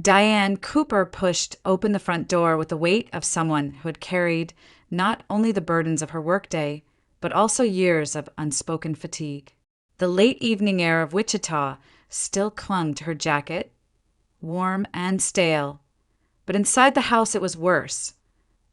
Diane Cooper pushed open the front door with the weight of someone who had carried not only the burdens of her workday, but also years of unspoken fatigue. The late evening air of Wichita still clung to her jacket, warm and stale, but inside the house it was worse,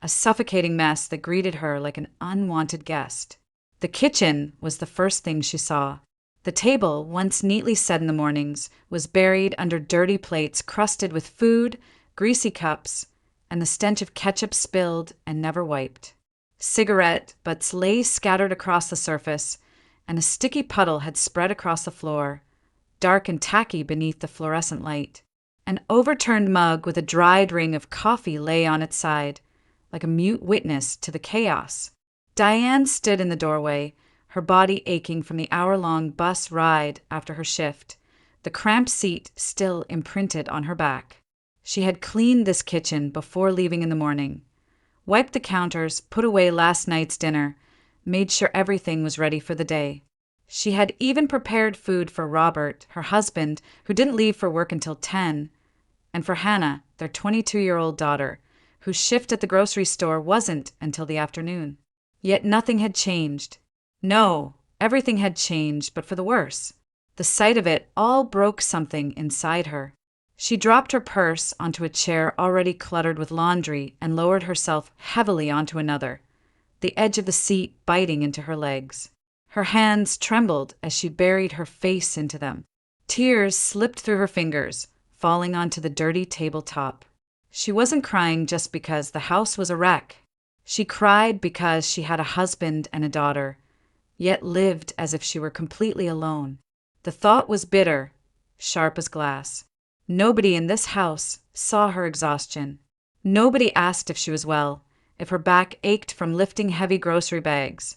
a suffocating mess that greeted her like an unwanted guest. The kitchen was the first thing she saw. The table, once neatly set in the mornings, was buried under dirty plates crusted with food, greasy cups, and the stench of ketchup spilled and never wiped. Cigarette butts lay scattered across the surface, and a sticky puddle had spread across the floor, dark and tacky beneath the fluorescent light. An overturned mug with a dried ring of coffee lay on its side, like a mute witness to the chaos. Diane stood in the doorway, her body aching from the hour-long bus ride after her shift, the cramped seat still imprinted on her back. She had cleaned this kitchen before leaving in the morning, wiped the counters, put away last night's dinner, made sure everything was ready for the day. She had even prepared food for Robert, her husband, who didn't leave for work until 10, and for Hannah, their 22-year-old daughter, whose shift at the grocery store wasn't until the afternoon. Yet nothing had changed. No, everything had changed, but for the worse. The sight of it all broke something inside her. She dropped her purse onto a chair already cluttered with laundry and lowered herself heavily onto another, the edge of the seat biting into her legs. Her hands trembled as she buried her face into them. Tears slipped through her fingers, falling onto the dirty tabletop. She wasn't crying just because the house was a wreck. She cried because she had a husband and a daughter, yet lived as if she were completely alone. The thought was bitter, sharp as glass. Nobody in this house saw her exhaustion. Nobody asked if she was well, if her back ached from lifting heavy grocery bags,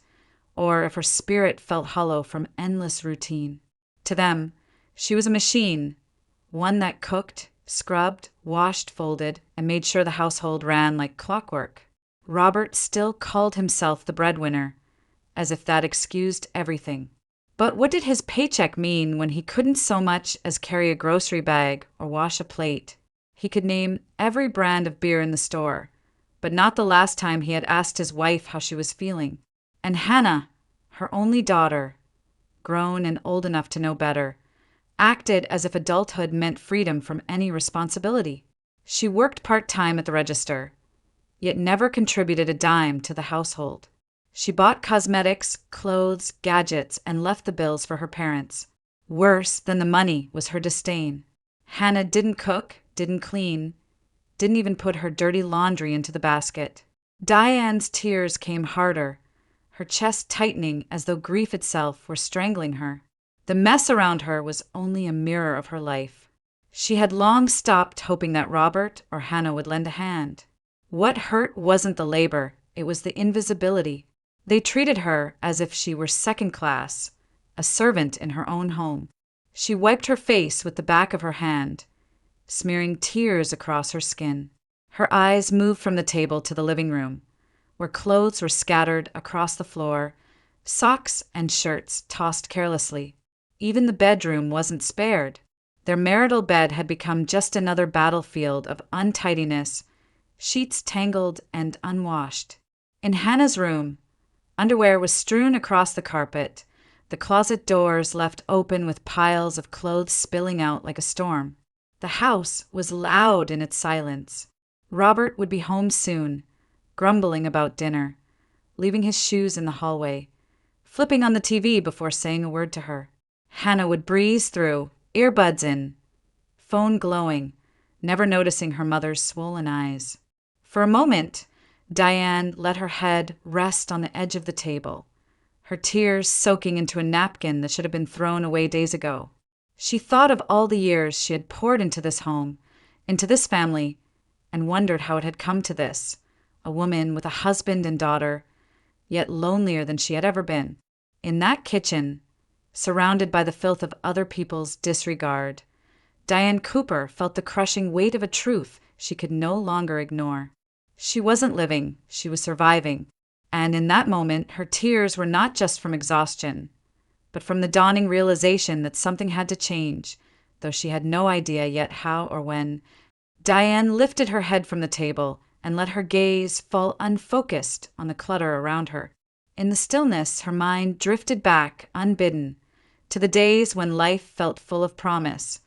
or if her spirit felt hollow from endless routine. To them, she was a machine, one that cooked, scrubbed, washed, folded, and made sure the household ran like clockwork. Robert still called himself the breadwinner, as if that excused everything. But what did his paycheck mean when he couldn't so much as carry a grocery bag or wash a plate? He could name every brand of beer in the store, but not the last time he had asked his wife how she was feeling. And Hannah, her only daughter, grown and old enough to know better, acted as if adulthood meant freedom from any responsibility. She worked part-time at the register, yet never contributed a dime to the household. She bought cosmetics, clothes, gadgets, and left the bills for her parents. Worse than the money was her disdain. Hannah didn't cook, didn't clean, didn't even put her dirty laundry into the basket. Diane's tears came harder, her chest tightening as though grief itself were strangling her. The mess around her was only a mirror of her life. She had long stopped hoping that Robert or Hannah would lend a hand. What hurt wasn't the labor, it was the invisibility. They treated her as if she were second class, a servant in her own home. She wiped her face with the back of her hand, smearing tears across her skin. Her eyes moved from the table to the living room, where clothes were scattered across the floor, socks and shirts tossed carelessly. Even the bedroom wasn't spared. Their marital bed had become just another battlefield of untidiness, sheets tangled and unwashed. In Hannah's room, underwear was strewn across the carpet, the closet doors left open with piles of clothes spilling out like a storm. The house was loud in its silence. Robert would be home soon, grumbling about dinner, leaving his shoes in the hallway, flipping on the TV before saying a word to her. Hannah would breeze through, earbuds in, phone glowing, never noticing her mother's swollen eyes. For a moment, Diane let her head rest on the edge of the table, her tears soaking into a napkin that should have been thrown away days ago. She thought of all the years she had poured into this home, into this family, and wondered how it had come to this, a woman with a husband and daughter, yet lonelier than she had ever been. In that kitchen, surrounded by the filth of other people's disregard, Diane Cooper felt the crushing weight of a truth she could no longer ignore. She wasn't living, she was surviving, and in that moment her tears were not just from exhaustion, but from the dawning realization that something had to change, though she had no idea yet how or when. Diane lifted her head from the table and let her gaze fall unfocused on the clutter around her. In the stillness, her mind drifted back, unbidden, to the days when life felt full of promise,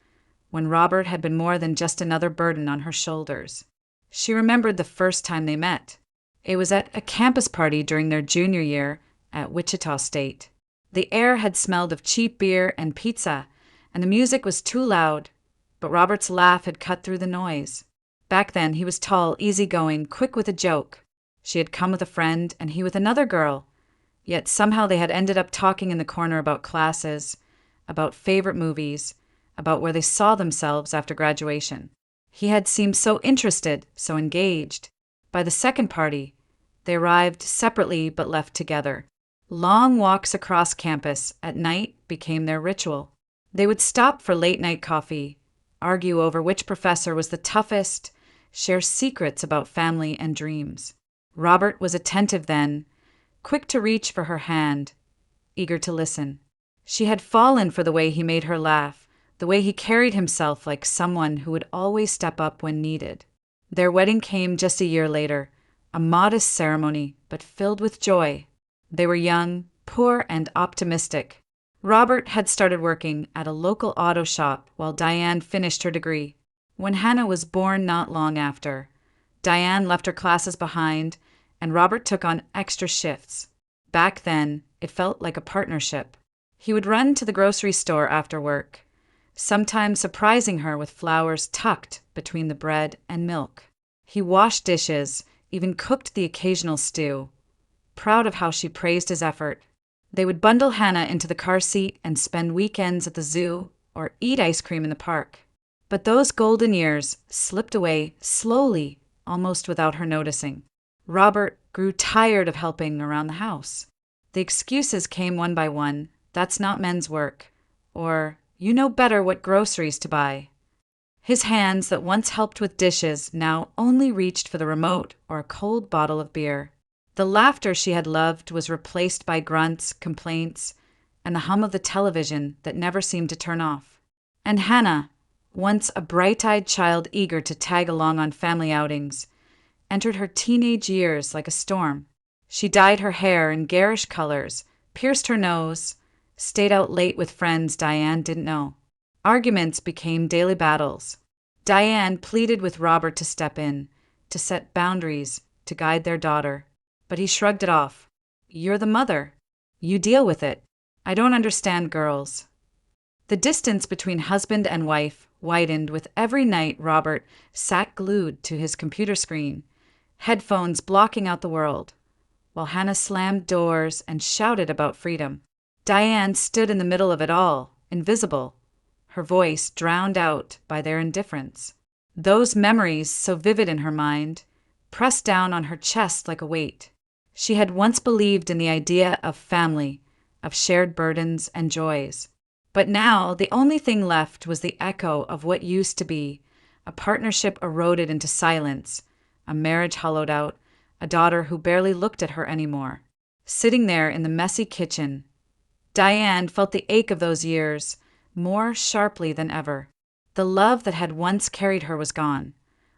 when Robert had been more than just another burden on her shoulders. She remembered the first time they met. It was at a campus party during their junior year at Wichita State. The air had smelled of cheap beer and pizza, and the music was too loud, but Robert's laugh had cut through the noise. Back then, he was tall, easygoing, quick with a joke. She had come with a friend, and he with another girl. Yet somehow they had ended up talking in the corner about classes, about favorite movies, about where they saw themselves after graduation. He had seemed so interested, so engaged. By the second party, they arrived separately but left together. Long walks across campus at night became their ritual. They would stop for late-night coffee, argue over which professor was the toughest, share secrets about family and dreams. Robert was attentive then, quick to reach for her hand, eager to listen. She had fallen for the way he made her laugh, the way he carried himself like someone who would always step up when needed. Their wedding came just a year later, a modest ceremony, but filled with joy. They were young, poor, and optimistic. Robert had started working at a local auto shop while Diane finished her degree. When Hannah was born not long after, Diane left her classes behind, and Robert took on extra shifts. Back then, it felt like a partnership. He would run to the grocery store after work, sometimes surprising her with flowers tucked between the bread and milk. He washed dishes, even cooked the occasional stew, proud of how she praised his effort. They would bundle Hannah into the car seat and spend weekends at the zoo or eat ice cream in the park. But those golden years slipped away slowly, almost without her noticing. Robert grew tired of helping around the house. The excuses came one by one. That's not men's work. Or, you know better what groceries to buy. His hands that once helped with dishes now only reached for the remote or a cold bottle of beer. The laughter she had loved was replaced by grunts, complaints, and the hum of the television that never seemed to turn off. And Hannah, once a bright-eyed child eager to tag along on family outings, entered her teenage years like a storm. She dyed her hair in garish colors, pierced her nose, stayed out late with friends Diane didn't know. Arguments became daily battles. Diane pleaded with Robert to step in, to set boundaries, to guide their daughter. But he shrugged it off. You're the mother. You deal with it. I don't understand girls. The distance between husband and wife widened with every night Robert sat glued to his computer screen, headphones blocking out the world, while Hannah slammed doors and shouted about freedom. Diane stood in the middle of it all, invisible, her voice drowned out by their indifference. Those memories, so vivid in her mind, pressed down on her chest like a weight. She had once believed in the idea of family, of shared burdens and joys. But now the only thing left was the echo of what used to be, a partnership eroded into silence, a marriage hollowed out, a daughter who barely looked at her anymore. Sitting there in the messy kitchen, Diane felt the ache of those years more sharply than ever. The love that had once carried her was gone,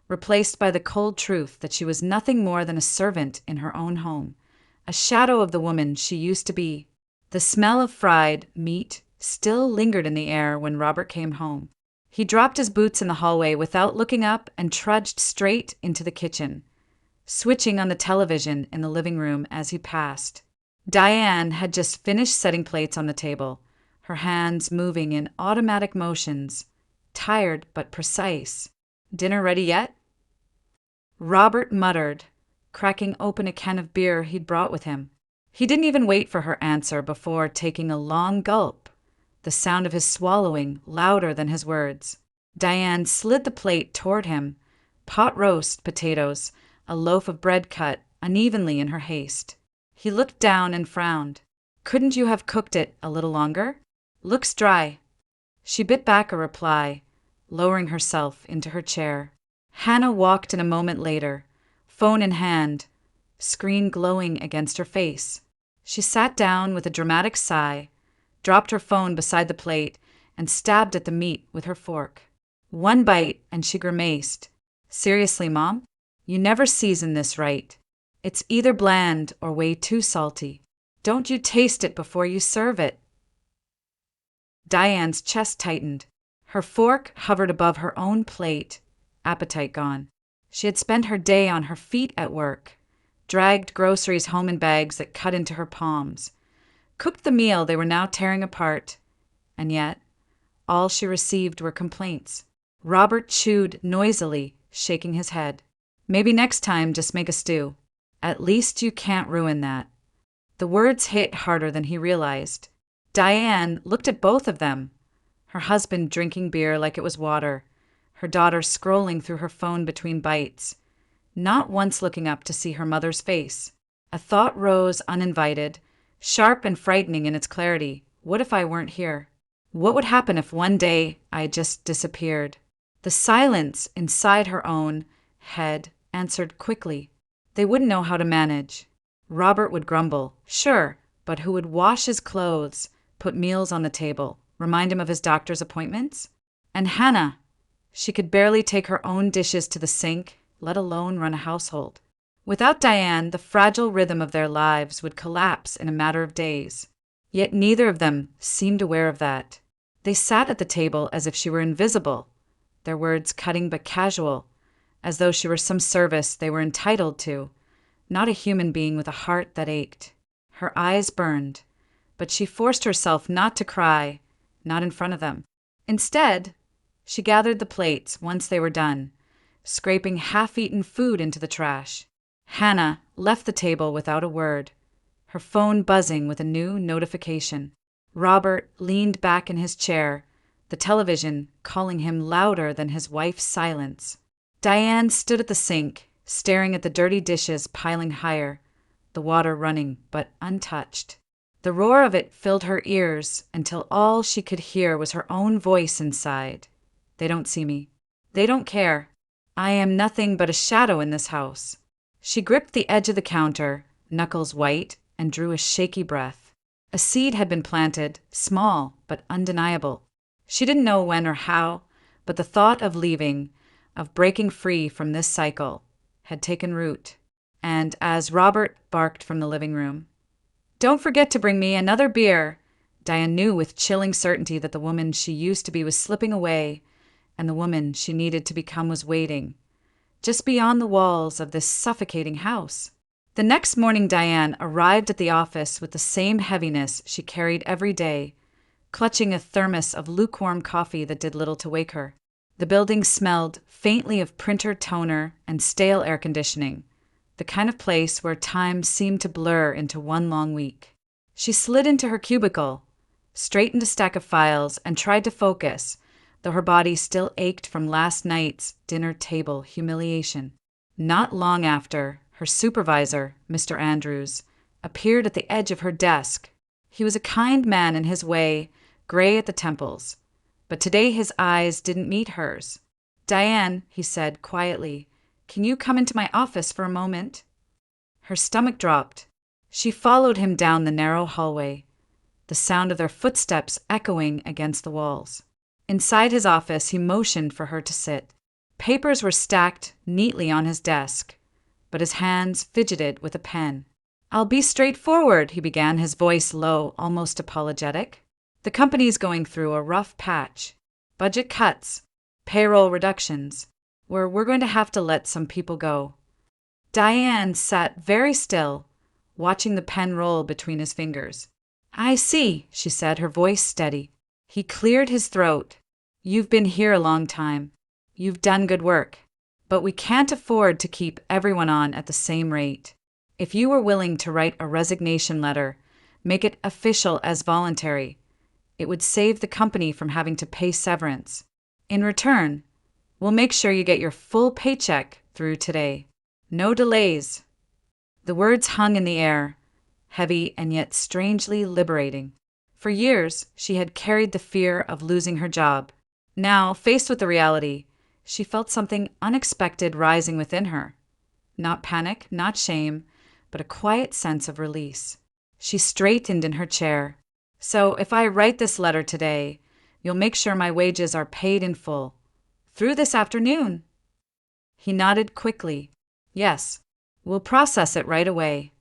replaced by the cold truth that she was nothing more than a servant in her own home, a shadow of the woman she used to be. The smell of fried meat still lingered in the air when Robert came home. He dropped his boots in the hallway without looking up and trudged straight into the kitchen, switching on the television in the living room as he passed. Diane had just finished setting plates on the table, her hands moving in automatic motions, tired but precise. Dinner ready yet? Robert muttered, cracking open a can of beer he'd brought with him. He didn't even wait for her answer before taking a long gulp, the sound of his swallowing louder than his words. Diane slid the plate toward him, pot roast potatoes, a loaf of bread cut unevenly in her haste. He looked down and frowned. Couldn't you have cooked it a little longer? Looks dry. She bit back a reply, lowering herself into her chair. Hannah walked in a moment later, phone in hand, screen glowing against her face. She sat down with a dramatic sigh, dropped her phone beside the plate, and stabbed at the meat with her fork. One bite, and she grimaced, Seriously, Mom? You never season this right. It's either bland or way too salty. Don't you taste it before you serve it. Diane's chest tightened. Her fork hovered above her own plate, appetite gone. She had spent her day on her feet at work, dragged groceries home in bags that cut into her palms, cooked the meal they were now tearing apart, and yet all she received were complaints. Robert chewed noisily, shaking his head. Maybe next time just make a stew. At least you can't ruin that. The words hit harder than he realized. Diane looked at both of them, her husband drinking beer like it was water, her daughter scrolling through her phone between bites, not once looking up to see her mother's face. A thought rose uninvited, sharp and frightening in its clarity. What if I weren't here? What would happen if one day I just disappeared? The silence inside her own head answered quickly. They wouldn't know how to manage. Robert would grumble, sure, but who would wash his clothes, put meals on the table, remind him of his doctor's appointments? And Hannah, she could barely take her own dishes to the sink, let alone run a household. Without Diane, the fragile rhythm of their lives would collapse in a matter of days. Yet neither of them seemed aware of that. They sat at the table as if she were invisible, their words cutting but casual, as though she were some service they were entitled to, not a human being with a heart that ached. Her eyes burned, but she forced herself not to cry, not in front of them. Instead, she gathered the plates once they were done, scraping half-eaten food into the trash. Hannah left the table without a word, her phone buzzing with a new notification. Robert leaned back in his chair, the television calling him louder than his wife's silence. Diane stood at the sink, staring at the dirty dishes piling higher, the water running but untouched. The roar of it filled her ears until all she could hear was her own voice inside. They don't see me. They don't care. I am nothing but a shadow in this house. She gripped the edge of the counter, knuckles white, and drew a shaky breath. A seed had been planted, small but undeniable. She didn't know when or how, but the thought of leaving, of breaking free from this cycle, had taken root. And as Robert barked from the living room, "Don't forget to bring me another beer," Diane knew with chilling certainty that the woman she used to be was slipping away, and the woman she needed to become was waiting, just beyond the walls of this suffocating house. The next morning, Diane arrived at the office with the same heaviness she carried every day, clutching a thermos of lukewarm coffee that did little to wake her. The building smelled faintly of printer toner and stale air conditioning, the kind of place where time seemed to blur into one long week. She slid into her cubicle, straightened a stack of files, and tried to focus, though her body still ached from last night's dinner table humiliation. Not long after, her supervisor, Mr. Andrews, appeared at the edge of her desk. He was a kind man in his way, gray at the temples, but today his eyes didn't meet hers. "Diane," he said quietly, "can you come into my office for a moment?" Her stomach dropped. She followed him down the narrow hallway, the sound of their footsteps echoing against the walls. Inside his office, he motioned for her to sit. Papers were stacked neatly on his desk, but his hands fidgeted with a pen. "I'll be straightforward," he began, his voice low, almost apologetic. "The company's going through a rough patch. Budget cuts, payroll reductions. We're going to have to let some people go." Diane sat very still, watching the pen roll between his fingers. "I see," she said, her voice steady. He cleared his throat. "You've been here a long time. You've done good work. But we can't afford to keep everyone on at the same rate. If you were willing to write a resignation letter, make it official as voluntary, it would save the company from having to pay severance. In return, we'll make sure you get your full paycheck through today. No delays." The words hung in the air, heavy and yet strangely liberating. For years, she had carried the fear of losing her job. Now, faced with the reality, she felt something unexpected rising within her. Not panic, not shame, but a quiet sense of release. She straightened in her chair. "So, if I write this letter today, you'll make sure my wages are paid in full. Through this afternoon." He nodded quickly. Yes, we'll process it right away.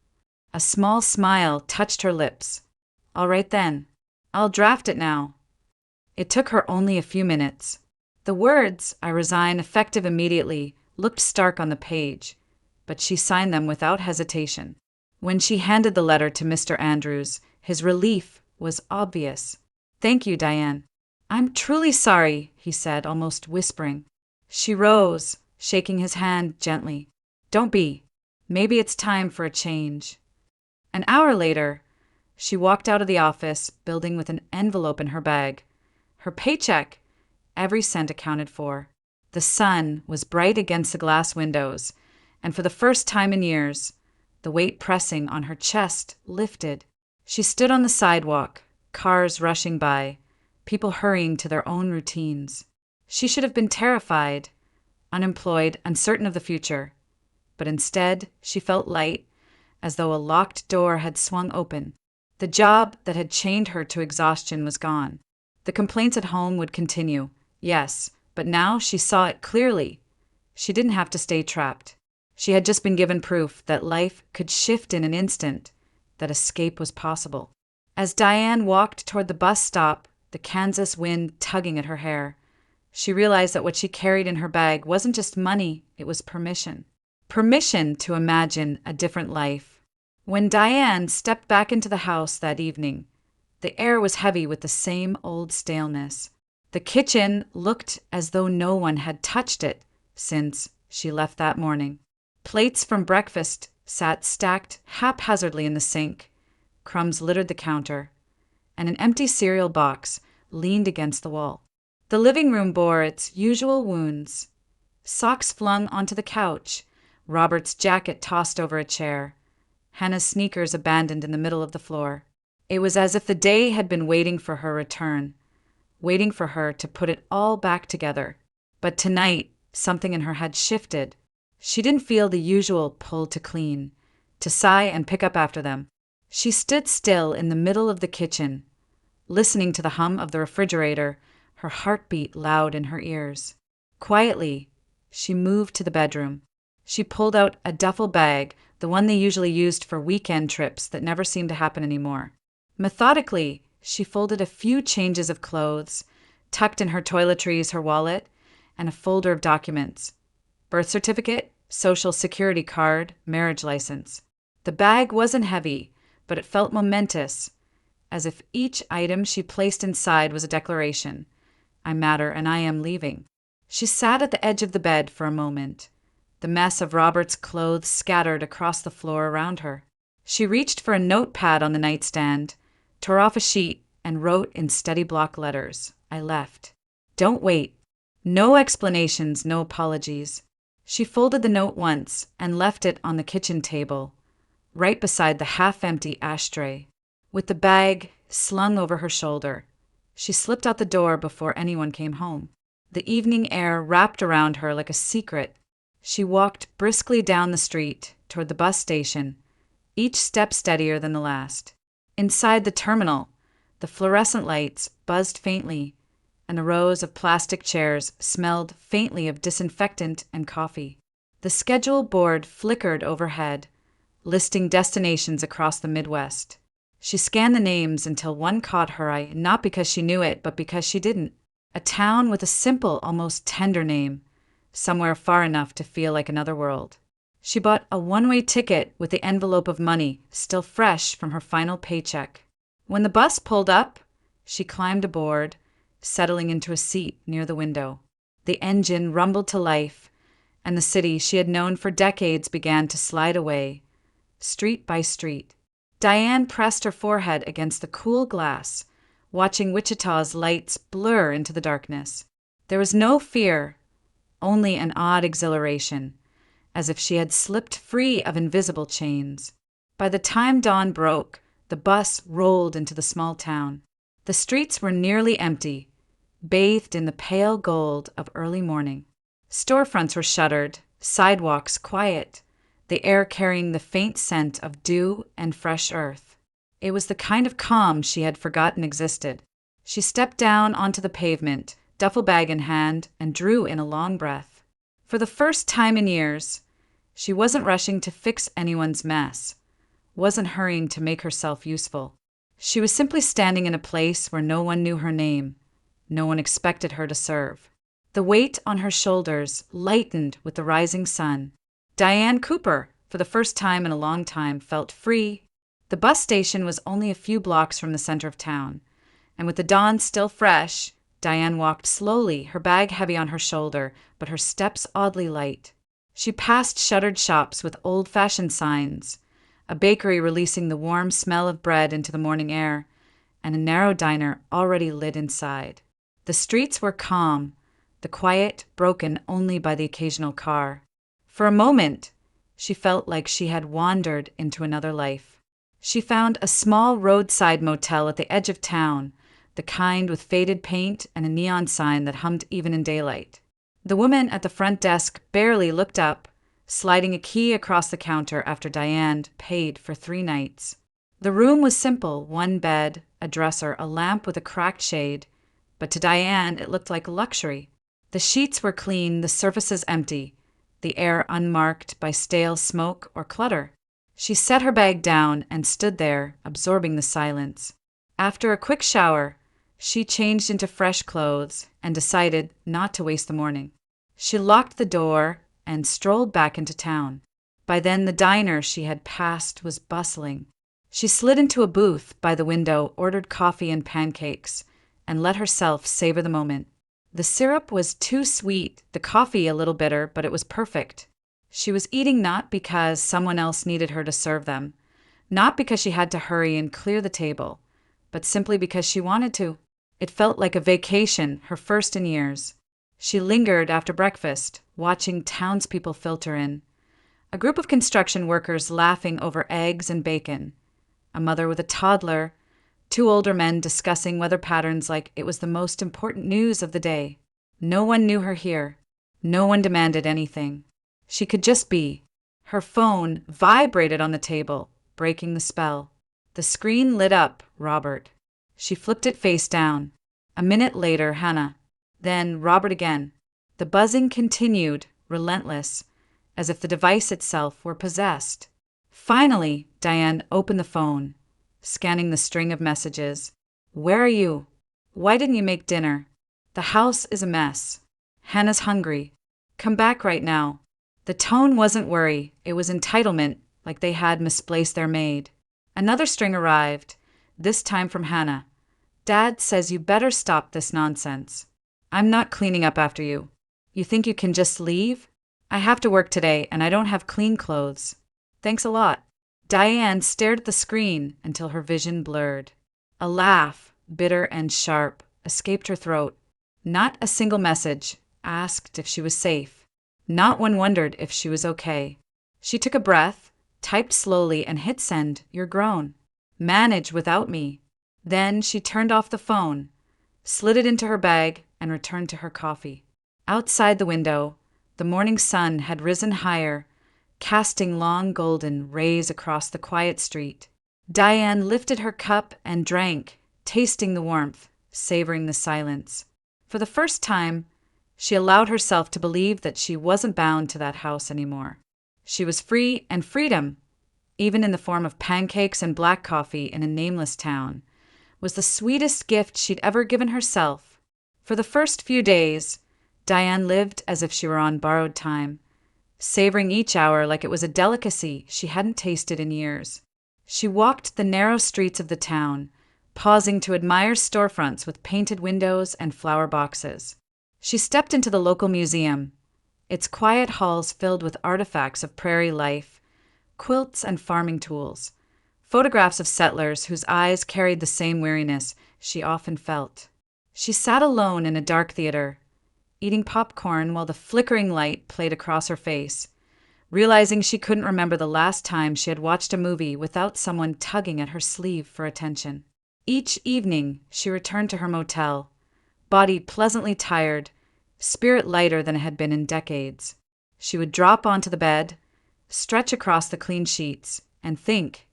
A small smile touched her lips. All right then. I'll draft it now. It took her only a few minutes. The words, "I resign," effective immediately, looked stark on the page, but she signed them without hesitation. When she handed the letter to Mr. Andrews, his relief was obvious. "Thank you, Diane." "I'm truly sorry," he said, almost whispering. She rose, shaking his hand gently. "Don't be. Maybe it's time for a change." An hour later, she walked out of the office building with an envelope in her bag. Her paycheck, every cent accounted for. The sun was bright against the glass windows, and for the first time in years, the weight pressing on her chest lifted. She stood on the sidewalk, cars rushing by, people hurrying to their own routines. She should have been terrified, unemployed, uncertain of the future. But instead, she felt light, as though a locked door had swung open. The job that had chained her to exhaustion was gone. The complaints at home would continue, yes, but now she saw it clearly. She didn't have to stay trapped. She had just been given proof that life could shift in an instant, that escape was possible. As Diane walked toward the bus stop, the Kansas wind tugging at her hair, she realized that what she carried in her bag wasn't just money, it was permission. Permission to imagine a different life. When Diane stepped back into the house that evening, the air was heavy with the same old staleness. The kitchen looked as though no one had touched it since she left that morning. Plates from breakfast sat stacked haphazardly in the sink, crumbs littered the counter, and an empty cereal box leaned against the wall. The living room bore its usual wounds. Socks flung onto the couch, Robert's jacket tossed over a chair, Hannah's sneakers abandoned in the middle of the floor. It was as if the day had been waiting for her return, waiting for her to put it all back together. But tonight, something in her had shifted. She didn't feel the usual pull to clean, to sigh and pick up after them. She stood still in the middle of the kitchen, listening to the hum of the refrigerator, her heartbeat loud in her ears. Quietly, she moved to the bedroom. She pulled out a duffel bag, the one they usually used for weekend trips that never seemed to happen anymore. Methodically, she folded a few changes of clothes, tucked in her toiletries her wallet, and a folder of documents. Birth certificate, social security card, marriage license. The bag wasn't heavy, but it felt momentous, as if each item she placed inside was a declaration. I matter and I am leaving. She sat at the edge of the bed for a moment, the mess of Robert's clothes scattered across the floor around her. She reached for a notepad on the nightstand, tore off a sheet, and wrote in steady block letters, I left. Don't wait. No explanations, no apologies. She folded the note once and left it on the kitchen table, right beside the half-empty ashtray. With the bag slung over her shoulder, she slipped out the door before anyone came home. The evening air wrapped around her like a secret. She walked briskly down the street toward the bus station, each step steadier than the last. Inside the terminal, the fluorescent lights buzzed faintly, and the rows of plastic chairs smelled faintly of disinfectant and coffee. The schedule board flickered overhead, listing destinations across the Midwest. She scanned the names until one caught her eye, not because she knew it, but because she didn't. A town with a simple, almost tender name, somewhere far enough to feel like another world. She bought a one-way ticket with the envelope of money still fresh from her final paycheck. When the bus pulled up, she climbed aboard, settling into a seat near the window. The engine rumbled to life, and the city she had known for decades began to slide away, street by street. Diane pressed her forehead against the cool glass, watching Wichita's lights blur into the darkness. There was no fear, only an odd exhilaration, as if she had slipped free of invisible chains. By the time dawn broke, the bus rolled into the small town. The streets were nearly empty, bathed in the pale gold of early morning. Storefronts were shuttered, sidewalks quiet, the air carrying the faint scent of dew and fresh earth. It was the kind of calm she had forgotten existed. She stepped down onto the pavement, duffel bag in hand, and drew in a long breath. For the first time in years, she wasn't rushing to fix anyone's mess, wasn't hurrying to make herself useful. She was simply standing in a place where no one knew her name, no one expected her to serve. The weight on her shoulders lightened with the rising sun. Diane Cooper, for the first time in a long time, felt free. The bus station was only a few blocks from the center of town, and with the dawn still fresh, Diane walked slowly, her bag heavy on her shoulder, but her steps oddly light. She passed shuttered shops with old-fashioned signs, a bakery releasing the warm smell of bread into the morning air, and a narrow diner already lit inside. The streets were calm, the quiet broken only by the occasional car. For a moment, she felt like she had wandered into another life. She found a small roadside motel at the edge of town, the kind with faded paint and a neon sign that hummed even in daylight. The woman at the front desk barely looked up, sliding a key across the counter after Diane paid for 3 nights. The room was simple, one bed, a dresser, a lamp with a cracked shade, but to Diane it looked like luxury. The sheets were clean, the surfaces empty, the air unmarked by stale smoke or clutter. She set her bag down and stood there, absorbing the silence. After a quick shower, she changed into fresh clothes and decided not to waste the morning. She locked the door and strolled back into town. By then, the diner she had passed was bustling. She slid into a booth by the window, ordered coffee and pancakes, and let herself savor the moment. The syrup was too sweet, the coffee a little bitter, but it was perfect. She was eating not because someone else needed her to serve them, not because she had to hurry and clear the table, but simply because she wanted to. It felt like a vacation, her first in years. She lingered after breakfast, watching townspeople filter in. A group of construction workers laughing over eggs and bacon. A mother with a toddler. 2 older men discussing weather patterns like it was the most important news of the day. No one knew her here. No one demanded anything. She could just be. Her phone vibrated on the table, breaking the spell. The screen lit up, Robert. She flipped it face down. A minute later, Hannah. Then Robert again. The buzzing continued, relentless, as if the device itself were possessed. Finally, Diane opened the phone, scanning the string of messages. Where are you? Why didn't you make dinner? The house is a mess. Hannah's hungry. Come back right now. The tone wasn't worry, it was entitlement, like they had misplaced their maid. Another string arrived, this time from Hannah. Dad says you better stop this nonsense. I'm not cleaning up after you. You think you can just leave? I have to work today and I don't have clean clothes. Thanks a lot. Diane stared at the screen until her vision blurred. A laugh, bitter and sharp, escaped her throat. Not a single message, asked if she was safe. Not one wondered if she was okay. She took a breath, typed slowly and hit send. You're grown. Manage without me. Then she turned off the phone, slid it into her bag, and returned to her coffee. Outside the window, the morning sun had risen higher, casting long golden rays across the quiet street. Diane lifted her cup and drank, tasting the warmth, savoring the silence. For the first time, she allowed herself to believe that she wasn't bound to that house anymore. She was free, and freedom, even in the form of pancakes and black coffee in a nameless town, was the sweetest gift she'd ever given herself. For the first few days, Diane lived as if she were on borrowed time, savoring each hour like it was a delicacy she hadn't tasted in years. She walked the narrow streets of the town, pausing to admire storefronts with painted windows and flower boxes. She stepped into the local museum, its quiet halls filled with artifacts of prairie life, quilts and farming tools, photographs of settlers whose eyes carried the same weariness she often felt. She sat alone in a dark theater, eating popcorn while the flickering light played across her face, realizing she couldn't remember the last time she had watched a movie without someone tugging at her sleeve for attention. Each evening, she returned to her motel, body pleasantly tired, spirit lighter than it had been in decades. She would drop onto the bed, stretch across the clean sheets, and think,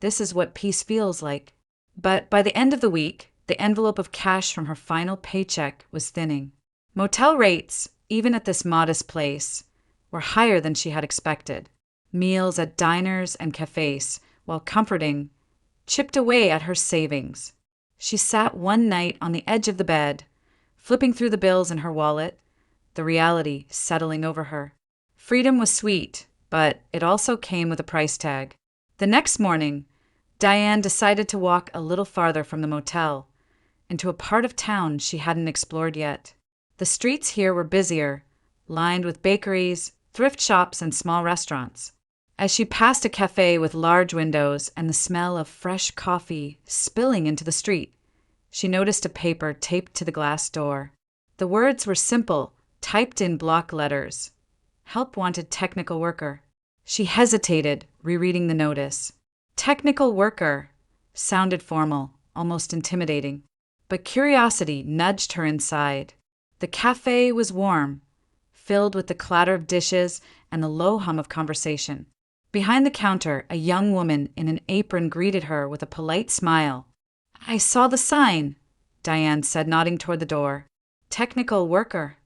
this is what peace feels like. But by the end of the week, the envelope of cash from her final paycheck was thinning. Motel rates, even at this modest place, were higher than she had expected. Meals at diners and cafes, while comforting, chipped away at her savings. She sat one night on the edge of the bed, flipping through the bills in her wallet, the reality settling over her. Freedom was sweet, but it also came with a price tag. The next morning, Diane decided to walk a little farther from the motel, into a part of town she hadn't explored yet. The streets here were busier, lined with bakeries, thrift shops, and small restaurants. As she passed a cafe with large windows and the smell of fresh coffee spilling into the street, she noticed a paper taped to the glass door. The words were simple, typed in block letters. Help wanted technical worker. She hesitated, rereading the notice. Technical worker sounded formal, almost intimidating. But curiosity nudged her inside. The cafe was warm, filled with the clatter of dishes and the low hum of conversation. Behind the counter, a young woman in an apron greeted her with a polite smile. "I saw the sign," Diane said, nodding toward the door. "Technical worker."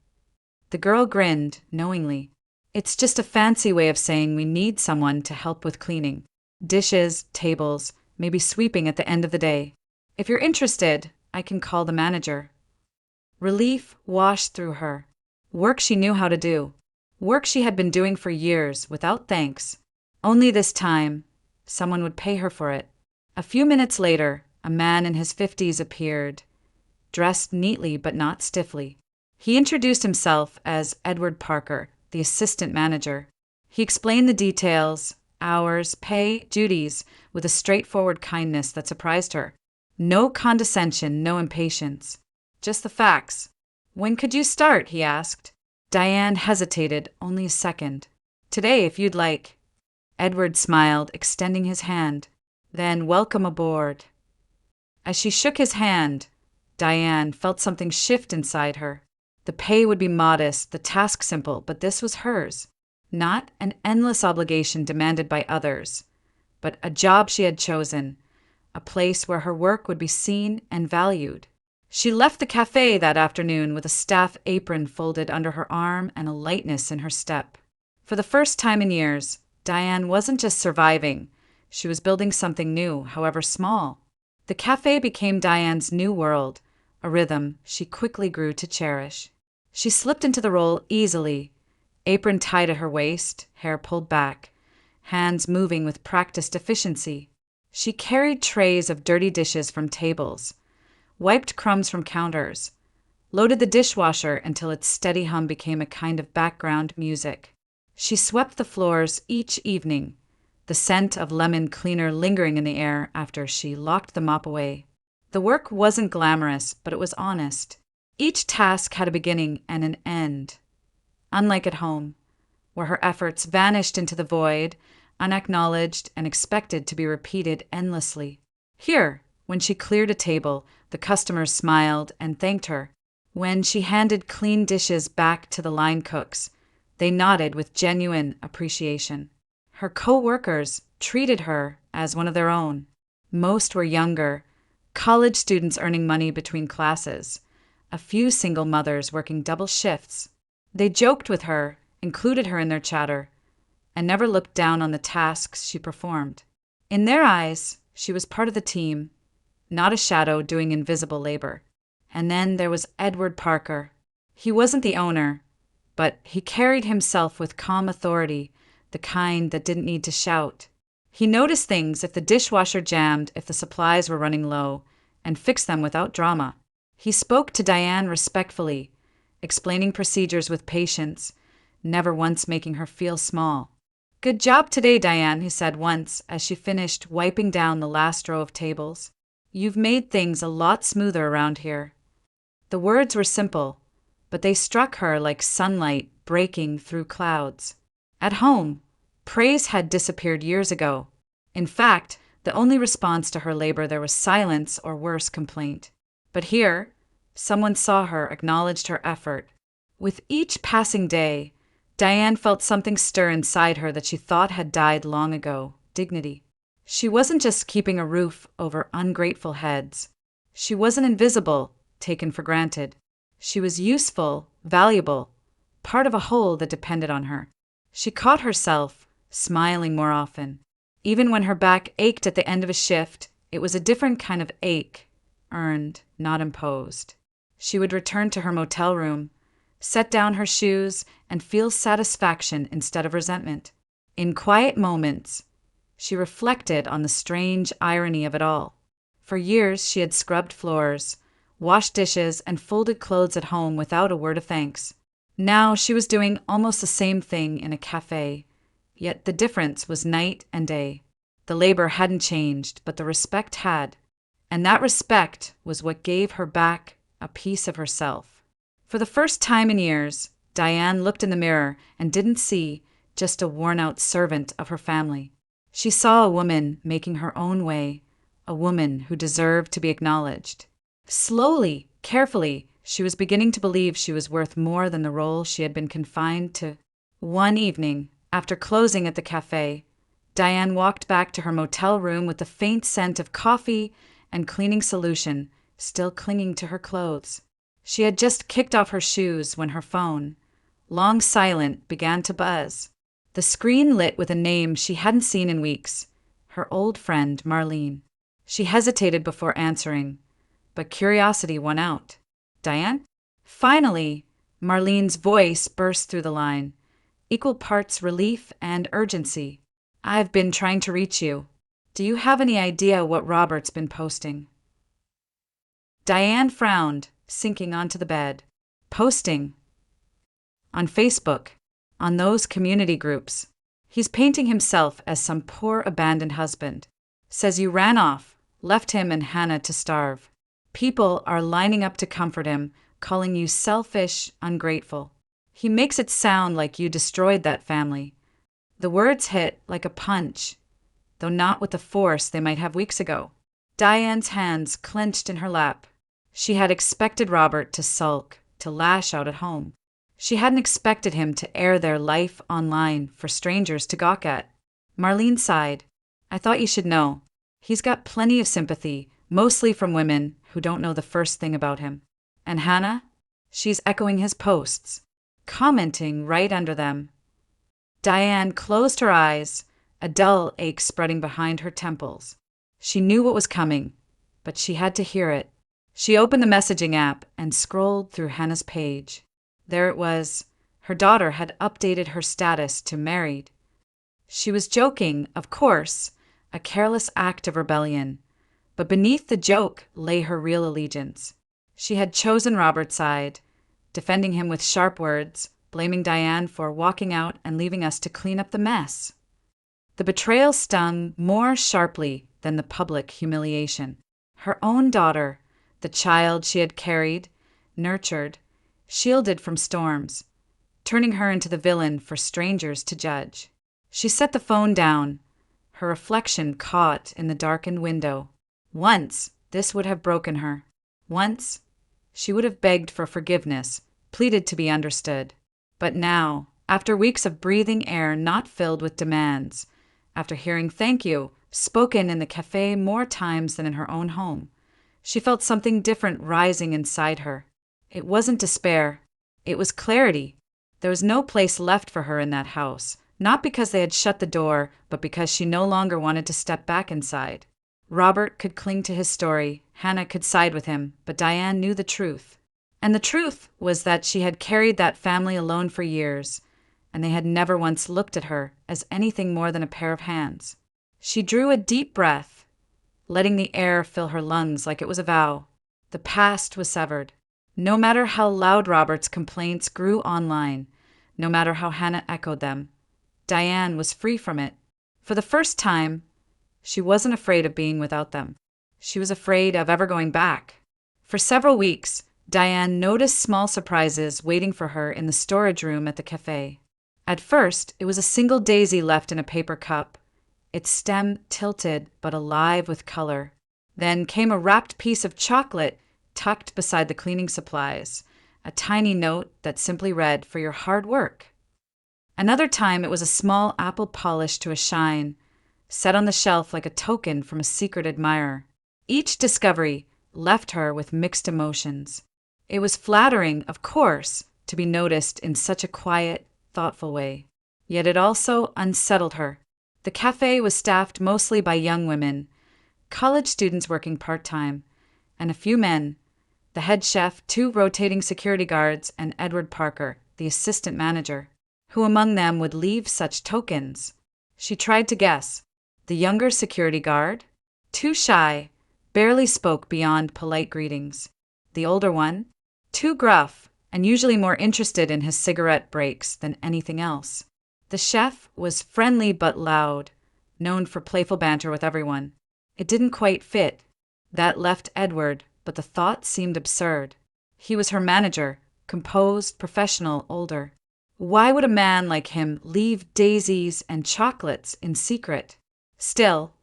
The girl grinned, knowingly. "It's just a fancy way of saying we need someone to help with cleaning. Dishes, tables, maybe sweeping at the end of the day. If you're interested, I can call the manager." Relief washed through her. Work she knew how to do. Work she had been doing for years, without thanks. Only this time, someone would pay her for it. A few minutes later, a man in his 50s appeared, dressed neatly but not stiffly. He introduced himself as Edward Parker, the assistant manager. He explained the details, hours, pay, duties, with a straightforward kindness that surprised her. No condescension, no impatience. Just the facts. "When could you start?" he asked. Diane hesitated only a second. "Today, if you'd like." Edward smiled, extending his hand. "Then welcome aboard." As she shook his hand, Diane felt something shift inside her. The pay would be modest, the task simple, but this was hers. Not an endless obligation demanded by others, but a job she had chosen, a place where her work would be seen and valued. She left the cafe that afternoon with a staff apron folded under her arm and a lightness in her step. For the first time in years, Diane wasn't just surviving, she was building something new, however small. The cafe became Diane's new world, a rhythm she quickly grew to cherish. She slipped into the role easily, apron tied at her waist, hair pulled back, hands moving with practiced efficiency. She carried trays of dirty dishes from tables, wiped crumbs from counters, loaded the dishwasher until its steady hum became a kind of background music. She swept the floors each evening, the scent of lemon cleaner lingering in the air after she locked the mop away. The work wasn't glamorous, but it was honest. Each task had a beginning and an end. Unlike at home, where her efforts vanished into the void, unacknowledged and expected to be repeated endlessly. Here, when she cleared a table, the customers smiled and thanked her. When she handed clean dishes back to the line cooks, they nodded with genuine appreciation. Her co-workers treated her as one of their own. Most were younger, college students earning money between classes, a few single mothers working double shifts. They joked with her, included her in their chatter, and never looked down on the tasks she performed. In their eyes, she was part of the team, not a shadow doing invisible labor. And then there was Edward Parker. He wasn't the owner, but he carried himself with calm authority, the kind that didn't need to shout. He noticed things if the dishwasher jammed, if the supplies were running low, and fixed them without drama. He spoke to Diane respectfully, explaining procedures with patience, never once making her feel small. "Good job today, Diane," he said once as she finished wiping down the last row of tables. "You've made things a lot smoother around here." The words were simple, but they struck her like sunlight breaking through clouds. At home, praise had disappeared years ago. In fact, the only response to her labor there was silence or worse, complaint. But here, someone saw her, acknowledged her effort. With each passing day, Diane felt something stir inside her that she thought had died long ago, dignity. She wasn't just keeping a roof over ungrateful heads. She wasn't invisible, taken for granted. She was useful, valuable, part of a whole that depended on her. She caught herself smiling more often. Even when her back ached at the end of a shift, it was a different kind of ache, earned, not imposed. She would return to her motel room, set down her shoes, and feel satisfaction instead of resentment. In quiet moments, she reflected on the strange irony of it all. For years, she had scrubbed floors, washed dishes, and folded clothes at home without a word of thanks. Now she was doing almost the same thing in a cafe, yet the difference was night and day. The labor hadn't changed, but the respect had, and that respect was what gave her back a piece of herself. For the first time in years, Diane looked in the mirror and didn't see just a worn-out servant of her family. She saw a woman making her own way, a woman who deserved to be acknowledged. Slowly, carefully, she was beginning to believe she was worth more than the role she had been confined to. One evening, after closing at the cafe, Diane walked back to her motel room with the faint scent of coffee and cleaning solution still clinging to her clothes. She had just kicked off her shoes when her phone, long silent, began to buzz. The screen lit with a name she hadn't seen in weeks, her old friend Marlene. She hesitated before answering, but curiosity won out. "Diane?" Finally, Marlene's voice burst through the line, equal parts relief and urgency. "I've been trying to reach you. Do you have any idea what Robert's been posting?" Diane frowned, sinking onto the bed. "Posting?" "On Facebook, on those community groups. He's painting himself as some poor abandoned husband. Says you ran off, left him and Hannah to starve. People are lining up to comfort him, calling you selfish, ungrateful. He makes it sound like you destroyed that family." The words hit like a punch, though not with the force they might have weeks ago. Diane's hands clenched in her lap. She had expected Robert to sulk, to lash out at home. She hadn't expected him to air their life online for strangers to gawk at. Marlene sighed. "I thought you should know. He's got plenty of sympathy, mostly from women who don't know the first thing about him. And Hannah? She's echoing his posts, commenting right under them." Diane closed her eyes, a dull ache spreading behind her temples. She knew what was coming, but she had to hear it. She opened the messaging app and scrolled through Hannah's page. There it was. Her daughter had updated her status to married. She was joking, of course, a careless act of rebellion. But beneath the joke lay her real allegiance. She had chosen Robert's side, defending him with sharp words, blaming Diane for walking out and leaving us to clean up the mess. The betrayal stung more sharply than the public humiliation. Her own daughter, the child she had carried, nurtured, shielded from storms, turning her into the villain for strangers to judge. She set the phone down, her reflection caught in the darkened window. Once, this would have broken her. Once, she would have begged for forgiveness, pleaded to be understood. But now, after weeks of breathing air not filled with demands, after hearing "thank you" spoken in the cafe more times than in her own home, she felt something different rising inside her. It wasn't despair. It was clarity. There was no place left for her in that house, not because they had shut the door, but because she no longer wanted to step back inside. Robert could cling to his story, Hannah could side with him, but Diane knew the truth. And the truth was that she had carried that family alone for years, and they had never once looked at her as anything more than a pair of hands. She drew a deep breath, letting the air fill her lungs like it was a vow. The past was severed. No matter how loud Robert's complaints grew online, no matter how Hannah echoed them, Diane was free from it. For the first time, she wasn't afraid of being without them. She was afraid of ever going back. For several weeks, Diane noticed small surprises waiting for her in the storage room at the cafe. At first, it was a single daisy left in a paper cup, its stem tilted but alive with color. Then came a wrapped piece of chocolate tucked beside the cleaning supplies, a tiny note that simply read, "For your hard work." Another time, it was a small apple polished to a shine, set on the shelf like a token from a secret admirer. Each discovery left her with mixed emotions. It was flattering, of course, to be noticed in such a quiet, thoughtful way. Yet it also unsettled her. The cafe was staffed mostly by young women, college students working part-time, and a few men, the head chef, two rotating security guards, and Edward Parker, the assistant manager. Who among them would leave such tokens? She tried to guess. The younger security guard? Too shy, barely spoke beyond polite greetings. The older one? Too gruff, and usually more interested in his cigarette breaks than anything else. The chef was friendly but loud, known for playful banter with everyone. It didn't quite fit. That left Edward, but the thought seemed absurd. He was her manager, composed, professional, older. Why would a man like him leave daisies and chocolates in secret? Still,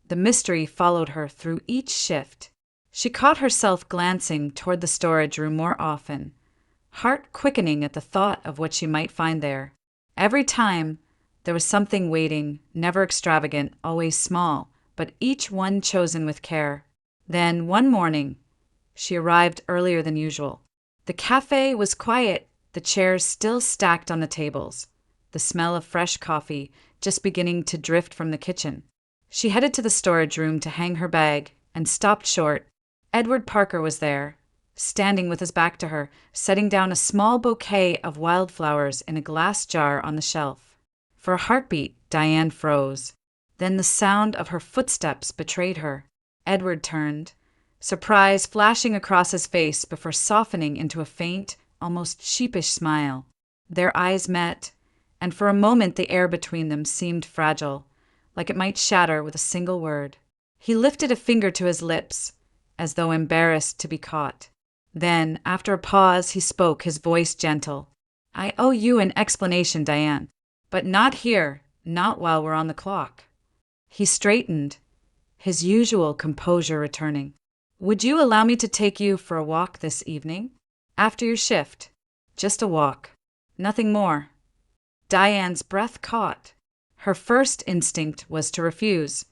the mystery followed her through each shift. She caught herself glancing toward the storage room more often, heart quickening at the thought of what she might find there. Every time, there was something waiting, never extravagant, always small, but each one chosen with care. Then, one morning, she arrived earlier than usual. The cafe was quiet, the chairs still stacked on the tables, the smell of fresh coffee just beginning to drift from the kitchen. She headed to the storage room to hang her bag and stopped short. Edward Parker was there, standing with his back to her, setting down a small bouquet of wildflowers in a glass jar on the shelf. For a heartbeat, Diane froze. Then the sound of her footsteps betrayed her. Edward turned, surprise flashing across his face before softening into a faint, almost sheepish smile. Their eyes met, and for a moment the air between them seemed fragile, like it might shatter with a single word. He lifted a finger to his lips, as though embarrassed to be caught. Then, after a pause, he spoke, his voice gentle. "I owe you an explanation, Diane. But not here, not while we're on the clock." He straightened, his usual composure returning. "Would you allow me to take you for a walk this evening? After your shift? Just a walk. Nothing more." Diane's breath caught. Her first instinct was to refuse,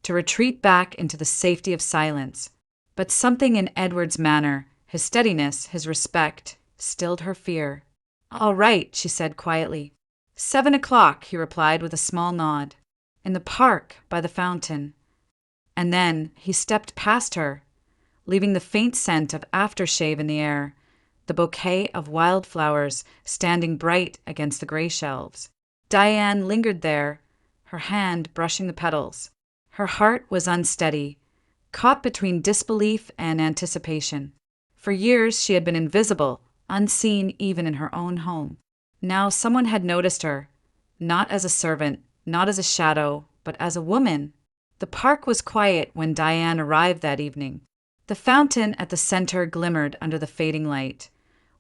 to retreat back into the safety of silence. But something in Edward's manner, his steadiness, his respect, stilled her fear. "All right," she said quietly. 7 o'clock, he replied with a small nod. "In the park, by the fountain." And then he stepped past her, leaving the faint scent of aftershave in the air, the bouquet of wildflowers standing bright against the gray shelves. Diane lingered there, her hand brushing the petals. Her heart was unsteady, caught between disbelief and anticipation. For years she had been invisible, unseen even in her own home. Now someone had noticed her, not as a servant, not as a shadow, but as a woman. The park was quiet when Diane arrived that evening. The fountain at the center glimmered under the fading light,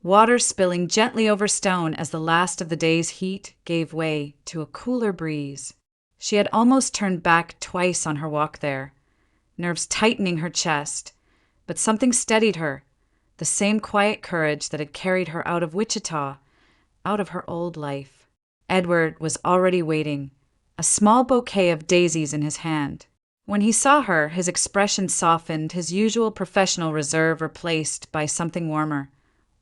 water spilling gently over stone as the last of the day's heat gave way to a cooler breeze. She had almost turned back twice on her walk there, nerves tightening her chest, but something steadied her, the same quiet courage that had carried her out of Wichita, out of her old life. Edward was already waiting, a small bouquet of daisies in his hand. When he saw her, his expression softened, his usual professional reserve replaced by something warmer,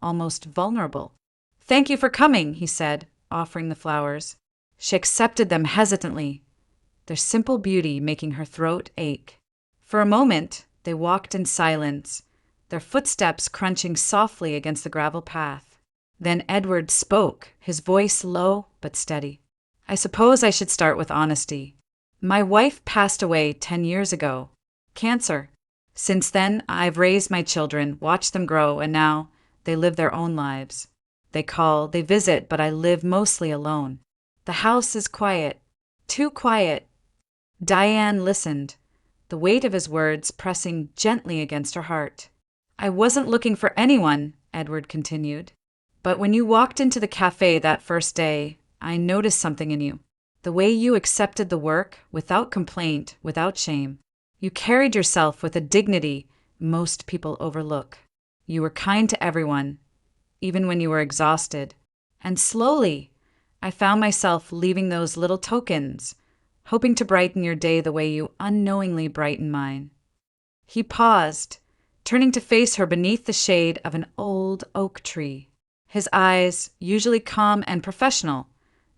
almost vulnerable. "Thank you for coming," he said, offering the flowers. She accepted them hesitantly, their simple beauty making her throat ache. For a moment, they walked in silence, their footsteps crunching softly against the gravel path. Then Edward spoke, his voice low but steady. "I suppose I should start with honesty. My wife passed away 10 years ago. Cancer. Since then, I've raised my children, watched them grow, and now they live their own lives. They call, they visit, but I live mostly alone. The house is quiet. Too quiet." Diane listened, the weight of his words pressing gently against her heart. "I wasn't looking for anyone," Edward continued. "But when you walked into the cafe that first day, I noticed something in you. The way you accepted the work, without complaint, without shame. You carried yourself with a dignity most people overlook. You were kind to everyone, even when you were exhausted. And slowly, I found myself leaving those little tokens, hoping to brighten your day the way you unknowingly brighten mine." He paused, turning to face her beneath the shade of an old oak tree. His eyes, usually calm and professional,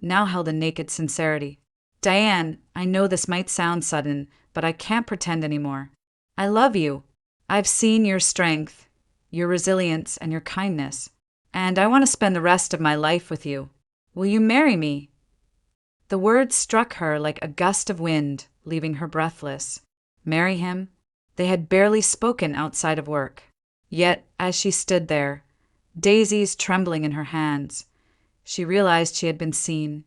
now held a naked sincerity. Diane, I know this might sound sudden, but I can't pretend anymore. I love you. I've seen your strength, your resilience, and your kindness, and I want to spend the rest of my life with you. Will you marry me? The words struck her like a gust of wind, leaving her breathless. Marry him? They had barely spoken outside of work. Yet, as she stood there, daisies trembling in her hands, she realized she had been seen,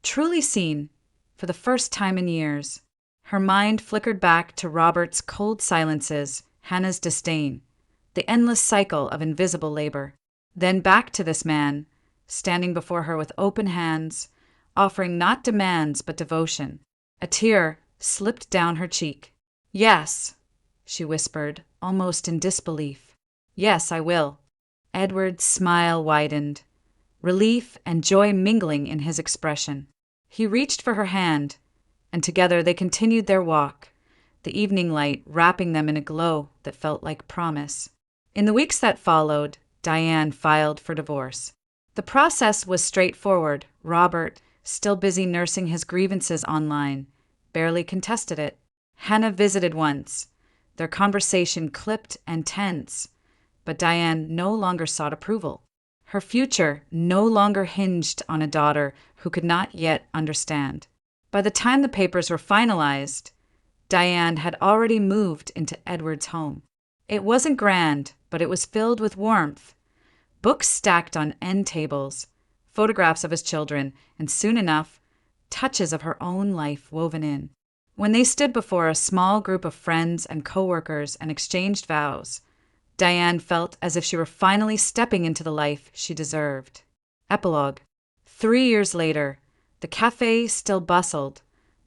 truly seen, for the first time in years. Her mind flickered back to Robert's cold silences, Hannah's disdain, the endless cycle of invisible labor. Then back to this man, standing before her with open hands, offering not demands but devotion. A tear slipped down her cheek. Yes, she whispered, almost in disbelief. Yes, I will. Edward's smile widened, relief and joy mingling in his expression. He reached for her hand, and together they continued their walk, the evening light wrapping them in a glow that felt like promise. In the weeks that followed, Diane filed for divorce. The process was straightforward. Robert, still busy nursing his grievances online, barely contested it. Hannah visited once, their conversation clipped and tense, but Diane no longer sought approval. Her future no longer hinged on a daughter who could not yet understand. By the time the papers were finalized, Diane had already moved into Edward's home. It wasn't grand, but it was filled with warmth. Books stacked on end tables, photographs of his children, and soon enough, touches of her own life woven in. When they stood before a small group of friends and coworkers and exchanged vows, Diane felt as if she were finally stepping into the life she deserved. Epilogue. 3 years later, the cafe still bustled,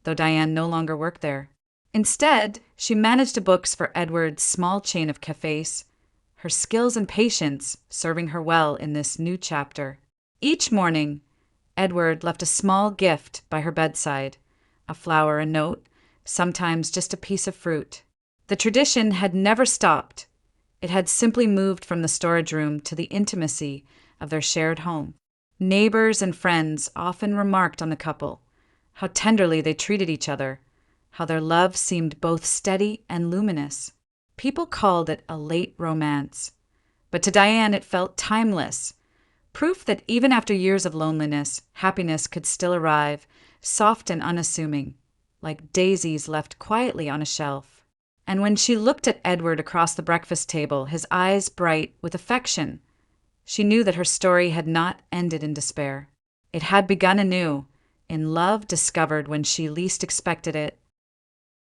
though Diane no longer worked there. Instead, she managed the books for Edward's small chain of cafes, her skills and patience serving her well in this new chapter. Each morning, Edward left a small gift by her bedside, a flower, a note, sometimes just a piece of fruit. The tradition had never stopped. It had simply moved from the storage room to the intimacy of their shared home. Neighbors and friends often remarked on the couple, how tenderly they treated each other, how their love seemed both steady and luminous. People called it a late romance, but to Diane it felt timeless, proof that even after years of loneliness, happiness could still arrive, soft and unassuming, like daisies left quietly on a shelf. And when she looked at Edward across the breakfast table, his eyes bright with affection, she knew that her story had not ended in despair. It had begun anew, in love discovered when she least expected it,